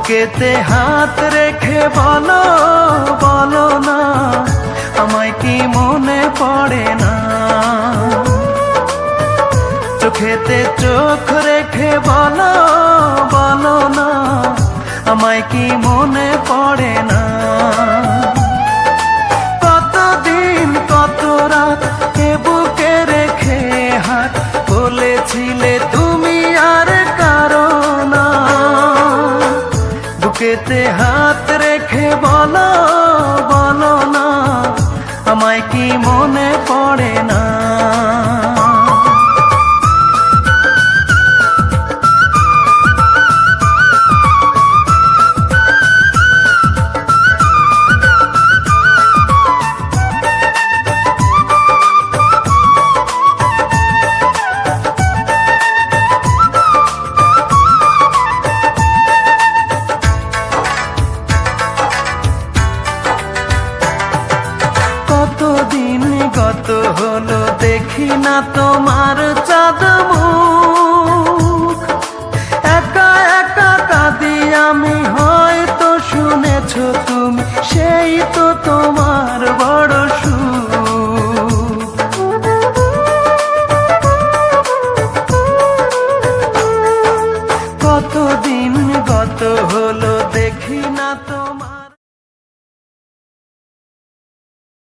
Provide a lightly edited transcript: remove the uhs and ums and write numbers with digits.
কেতে হাত রেখে বলো বলো না, আমায় কি মনে পড়ে না? চোখেতে চোখ রেখে বলো বলো না, আমায় কি মনে পড়ে না? কতদিন কত রাত এ বুকে রেখে হাত বলেছিলে তুমি আর কারো না। বুকেতে হাত রেখে বলো বলো না, আমায় কি মনে পড়ে না? কতদিন গত হলো দেখি না তোমার চাঁদ মুখ। একা একা কাঁদি আমি, হয়তো শুনেছো তুমি, সেই তো তোমার বড় সুখ। কতদিন গত হলো দেখি না তো